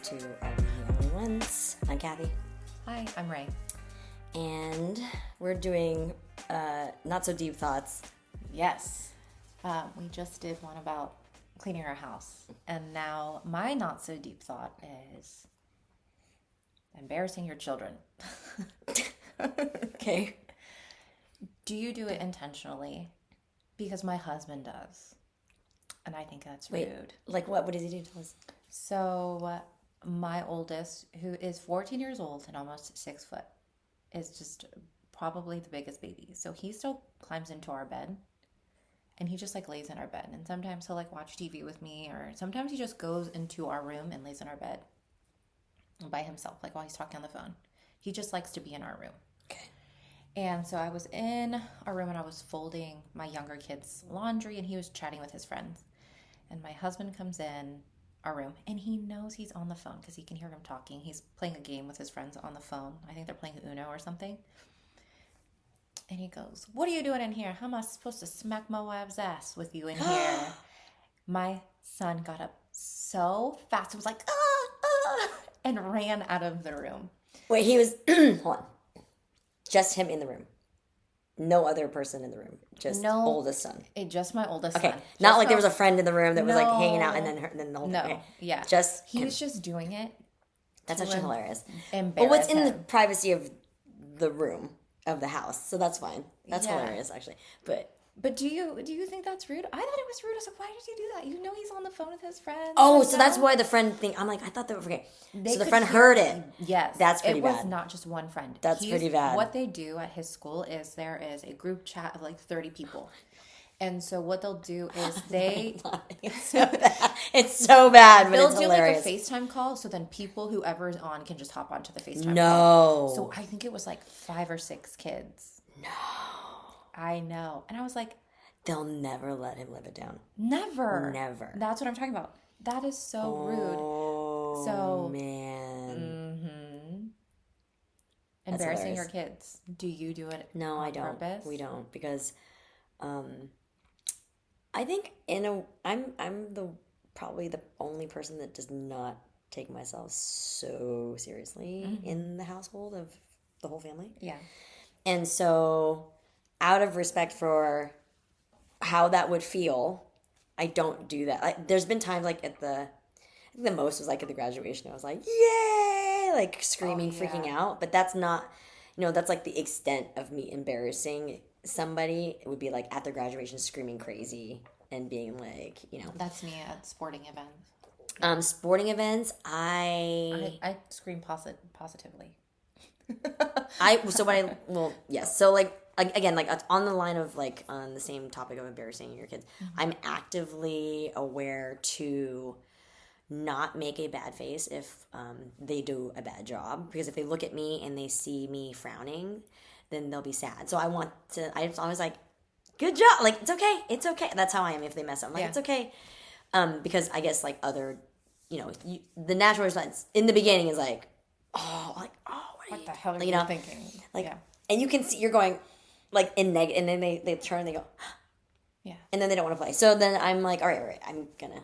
back to Are We the Only Ones? I'm Kathy. Hi, I'm Ray. And we're doing not so deep thoughts. Yes. We just did one about cleaning our house. And now my not so deep thought is embarrassing your children. Okay. Do you do it intentionally? Because my husband does. And I think that's rude. Like what? What did he do to us? So my oldest, who is 14 years old and almost 6 foot, is just probably the biggest baby. So he still climbs into our bed and he just like lays in our bed. And sometimes he'll like watch TV with me, or sometimes he just goes into our room and lays in our bed by himself, like while he's talking on the phone. He just likes to be in our room. Okay. And so I was in our room and I was folding my younger kid's laundry and he was chatting with his friends. And my husband comes in our room and he knows he's on the phone because he can hear him talking. He's playing a game with his friends on the phone. I think they're playing Uno or something. And he goes, "What are you doing in here? How am I supposed to smack my wife's ass with you in here?" My son got up so fast. It was like, and ran out of the room. Wait, he was, hold on. Just him in the room. No other person in the room. Just oldest son. Just my oldest son. Okay. Not like there was a friend in the room that was like hanging out and then the whole thing. Okay. Yeah. Just he was just doing it. That's actually hilarious. But what's in the privacy of the room of the house? So that's fine. That's hilarious actually. But do you think that's rude? I thought it was rude. I was like, why did you do that? You know he's on the phone with his friends. Oh, so that's why the friend thing. I'm like, I thought they were okay. So the friend heard it. Yes. That's pretty bad. It was not just one friend. That's pretty bad. What they do at his school is there is a group chat of like 30 people. And so what they'll do is they... It's so bad. It's so bad, but it's hilarious. They'll do like a FaceTime call, so then people, whoever is on, can just hop onto the FaceTime call. No. So I think it was like 5 or 6 kids. No. I know. And I was like... They'll never let him live it down. Never. That's what I'm talking about. That is so rude. Oh, so man. Mm-hmm. Embarrassing your kids. Do you do it No, on I don't. purpose? We don't. Because I think I'm probably the only person that does not take myself so seriously in the household of the whole family. Yeah. And so out of respect for how that would feel, I don't do that. Like, there's been times like I think the most was like at the graduation. I was like, yay! Like screaming, freaking out. But that's not, that's like the extent of me embarrassing somebody. It would be like at their graduation screaming crazy and being like, That's me at sporting events. Sporting events, I scream positively. Yes. So like again, like on the line of like on the same topic of embarrassing your kids, I'm actively aware to not make a bad face if they do a bad job, because if they look at me and they see me frowning, then they'll be sad. So I'm always like, good job, like it's okay. That's how I am if they mess up. I'm like, it's okay, because I guess like other, the natural response in the beginning is like, what the hell are you thinking? Like, and you can see you're going like in negative, and then they turn and they go, yeah, and then they don't want to play. So then I'm like, all right, I'm gonna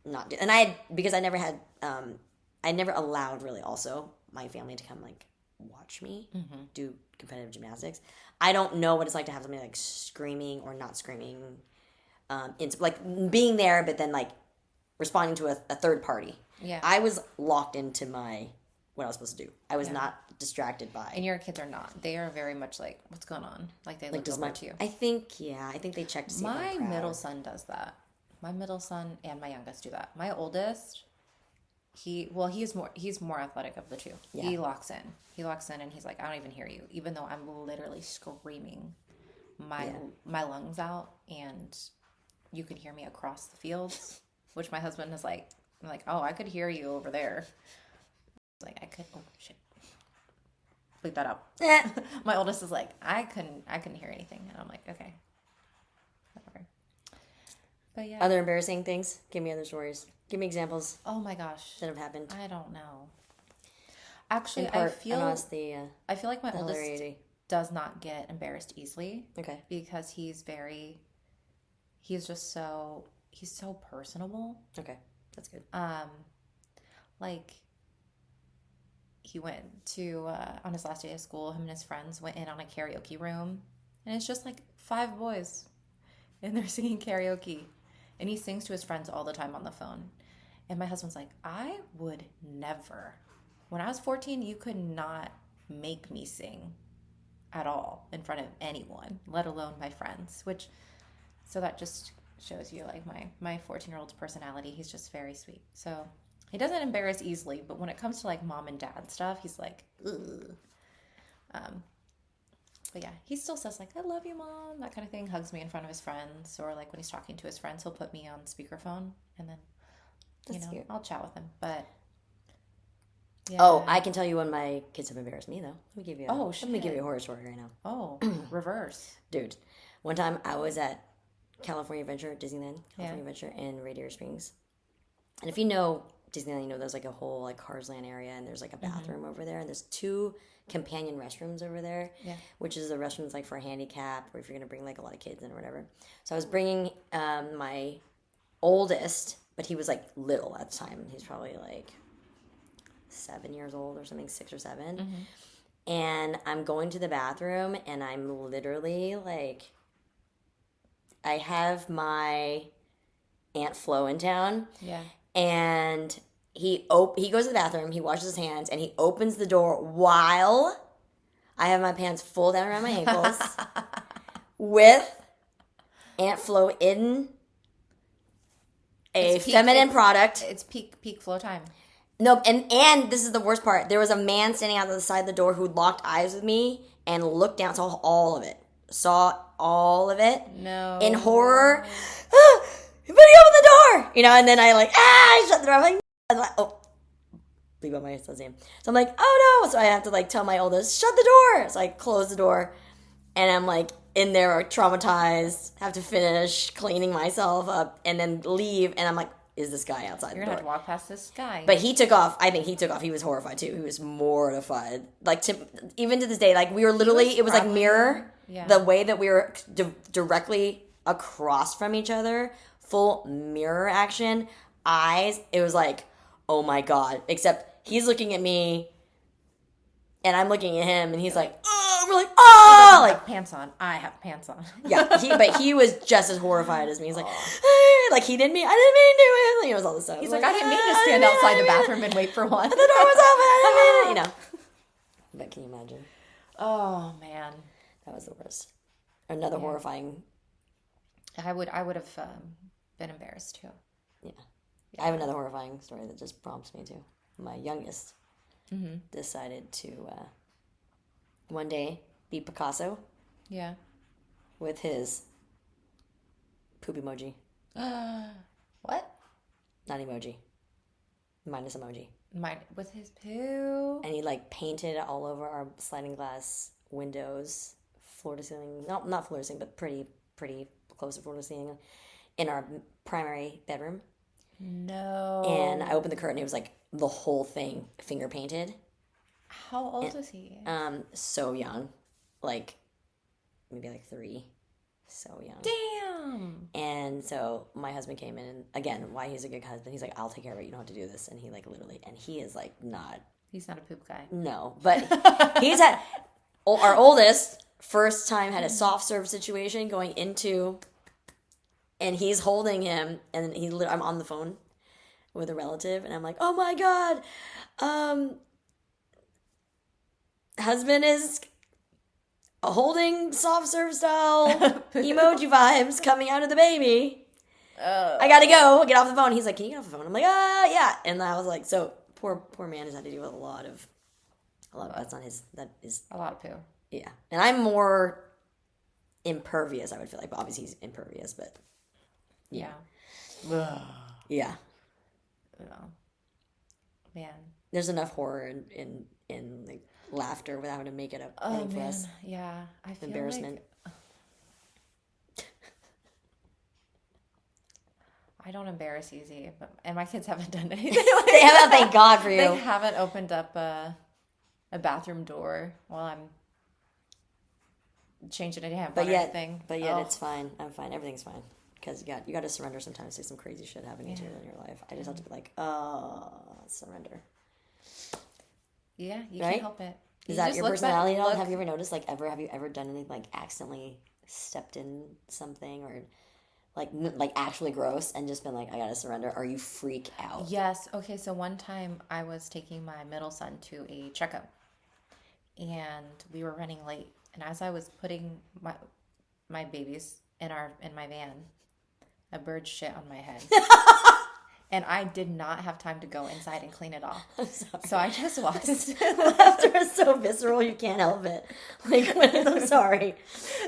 not do. And because I never had, I never allowed really also my family to come like watch me do competitive gymnastics. I don't know what it's like to have somebody like screaming or not screaming, like being there, but then like responding to a third party. Yeah, I was locked into what I was supposed to do. I was not distracted by. And your kids are not. They are very much like, what's going on? Like they look over to you. I think they check to see if I'm proud. My middle son does that. My middle son and my youngest do that. My oldest, he's more athletic of the two. Yeah. He locks in and he's like, I don't even hear you, even though I'm literally screaming my lungs out and you can hear me across the fields, which my husband is like, I'm like, oh, I could hear you over there. Like I could, oh shit, bleep that out. My oldest is like, I couldn't hear anything, and I'm like, okay, whatever. But yeah, other embarrassing things. Give me other stories. Give me examples. Oh my gosh, that have happened. I don't know. Actually, I feel like my oldest does not get embarrassed easily. Okay, because he's so personable. Okay, that's good. like, he went to, on his last day of school, him and his friends went in on a karaoke room. And it's just like 5 boys. And they're singing karaoke. And he sings to his friends all the time on the phone. And my husband's like, I would never. When I was 14, you could not make me sing at all in front of anyone, let alone my friends. So that just shows you like my 14-year-old's personality. He's just very sweet. So he doesn't embarrass easily, but when it comes to like mom and dad stuff, he's like, ugh. But yeah, he still says like, I love you, Mom, that kind of thing, hugs me in front of his friends, or like when he's talking to his friends, he'll put me on speakerphone, and then, That's cute. I'll chat with him. But yeah. Oh, I can tell you when my kids have embarrassed me, though. Let me give you a horror story right now. Oh, reverse. Dude, one time I was at California Adventure, Disneyland, California Adventure in Radiator Springs. And if you know Disneyland, you know there's like a whole like Cars Land area, and there's like a bathroom over there, and there's 2 companion restrooms over there, which is the restrooms like for handicap, or if you're gonna bring like a lot of kids in or whatever. So I was bringing my oldest, but he was like little at the time. He's probably like 7 years old or something, 6 or 7. And I'm going to the bathroom, and I'm literally like, I have my Aunt Flo in town. Yeah. And he goes to the bathroom, he washes his hands, and he opens the door while I have my pants full down around my ankles with Aunt Flo in a feminine product. It's peak flow time. No, and this is the worst part. There was a man standing out the side of the door who locked eyes with me and looked down, saw all of it. No. In horror. Somebody open the door! And then I shut the door. I'm like, oh. Bleep on my son's name. So I'm like, oh no! So I have to tell my oldest, shut the door! So I close the door, and I'm in there traumatized, have to finish cleaning myself up, and then leave, and I'm like, is this guy outside the door? You're gonna have to walk past this guy. But he took off. I think he took off. He was horrified too. He was mortified. Even to this day, we were literally, it was like mirror. Yeah. The way that we were directly across from each other, full mirror action, eyes. It was like, oh my God. Except he's looking at me, and I'm looking at him, and he's like, oh, we're like, oh, he have pants on. I have pants on. Yeah, but he was just as horrified as me. He's like, hey, he didn't mean, I didn't mean to do it. It was all this stuff. He's like, I didn't mean to stand outside the bathroom and wait for one. The door was open. I didn't mean it. But can you imagine? Oh man, that was the worst. Another horrifying. I would have been embarrassed too. Yeah. I have another horrifying story that just prompts me to. My youngest decided to one day be Picasso. Yeah. With his poop emoji. What? Not emoji. Minus emoji. With his poo. And he painted all over our sliding glass windows, floor to ceiling. No, not floor to ceiling, but pretty close to floor to ceiling, in our primary bedroom. No. And I opened the curtain. It was the whole thing finger painted. How old was he? So young, maybe 3. So young. Damn. And so my husband came in, and again, why he's a good husband. He's like, I'll take care of it. You don't have to do this. And he literally, and he is not. He's not a poop guy. No, but he's had our oldest first time had a soft serve situation going into. And he's holding him, and I'm on the phone with a relative, and I'm like, oh my God, husband is holding soft serve style emoji vibes coming out of the baby. I gotta go, get off the phone. He's like, can you get off the phone? I'm like, yeah. And I was like, so poor man has had to deal with a lot of that's not his, that is a lot of poo. Yeah. And I'm more impervious, I would feel like, but obviously he's impervious, but yeah. Yeah. Man. There's enough horror in laughter without having to make it a thing for us. Yeah. I feel embarrassment. I don't embarrass easy, and my kids haven't done anything. They haven't, thank God for you. They haven't opened up a bathroom door while I'm changing a hamper or anything. But yet it's fine. I'm fine. Everything's fine. because you got to surrender sometimes to some crazy shit happening to you in your life. I just have to be like, surrender. Yeah, you can't help it. Is that your personality at all? Have you ever noticed, like, have you ever done anything, like, accidentally stepped in something or, like actually gross and just been like, I gotta surrender, or you freak out? Yes. Okay, so one time I was taking my middle son to a checkup, and we were running late. And as I was putting my babies in my van, a bird shit on my head. And I did not have time to go inside and clean it off. So I just walked. Laughter is so visceral, you can't help it. Like, I'm sorry.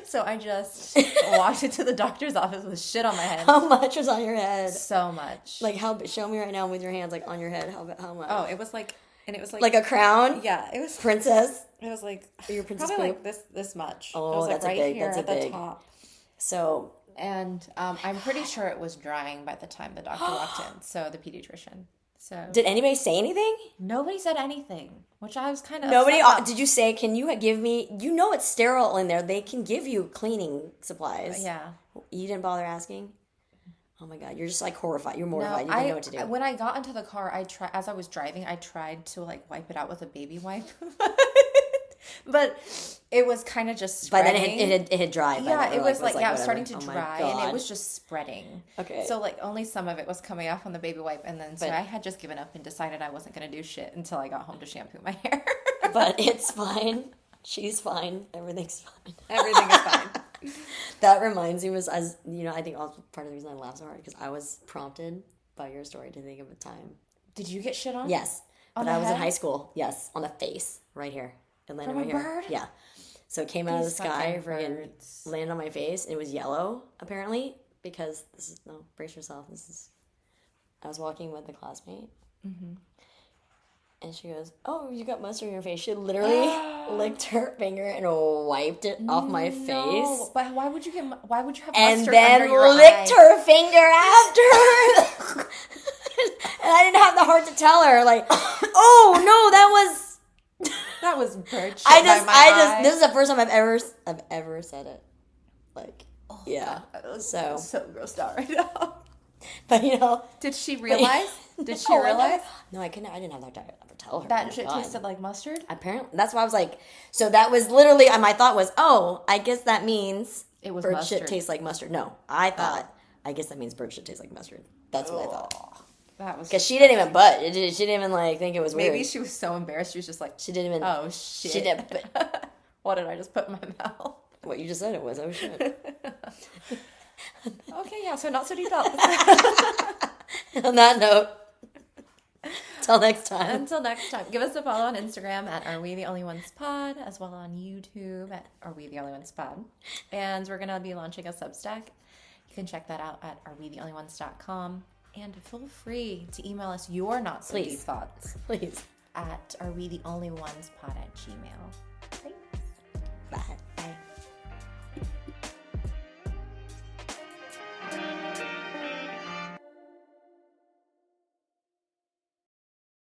So I just walked into the doctor's office with shit on my head. How much was on your head? So much. Like, show me right now with your hands, like, on your head. How much? Oh, it was like, and it was like a crown. Yeah, it was princess. It was like your princess probably poop? like this much. Oh, it was that's like right a big. here That's a at big. the top. So. And I'm pretty sure it was drying by the time the doctor walked in. So the pediatrician. So did anybody say anything? Nobody said anything, which I was kind of nobody. Did you say? Can you give me? You know it's sterile in there. They can give you cleaning supplies. Yeah. You didn't bother asking. Oh my God, you're just like horrified. You're mortified. You didn't know what to do. When I got into the car, as I was driving, I tried to like wipe it out with a baby wipe. But it was kind of just spreading. By then it had dried. Yeah, it was like it was whatever. starting to dry, and it was just spreading. Okay. So like only some of it was coming off on the baby wipe, and then so I had just given up and decided I wasn't going to do shit until I got home to shampoo my hair. But it's fine. She's fine. Everything's fine. Everything is fine. That reminds me I think also part of the reason I laugh so hard because I was prompted by your story to think of a time. Did you get shit on? Yes. But I was in high school. Yes. On the face. Right here. It landed From right a here. bird? Yeah. So it came out of the sky, friggin' landed on my face. It was yellow, apparently, because brace yourself. I was walking with a classmate. Mm-hmm. And she goes, "Oh, you got mustard on your face." She literally licked her finger and wiped it off my face. But why would you have mustard and under then your licked eye? her finger after. And I didn't have the heart to tell her, like, "Oh no, that was bird shit." I just this is the first time I've ever said it. Like, yeah. God, so grossed out right now. But did she realize? Did she realize? No, I couldn't. I didn't have the heart to ever tell her. That shit tasted like mustard? Apparently. That's why I was like, so that was literally, my thought was, oh, I guess that means it was bird mustard. shit tastes like mustard. No, I thought, I guess that means bird shit tastes like mustard. That's what I thought. That was because she didn't even she didn't even like think it was weird. Maybe she was so embarrassed. She was just like, she didn't even. Oh shit! She didn't. What did I just put in my mouth? What you just said it was. Oh shit. Okay, yeah. So not so deep thoughts. On that note, until next time. Give us a follow on Instagram at Are We The Only Ones Pod, as well on YouTube at Are We The Only Ones Pod. And we're gonna be launching a Substack. You can check that out at arewetheonlyones.com. And feel free to email us your not so deep thoughts. Please. At arewetheonlyonesepod@gmail.com.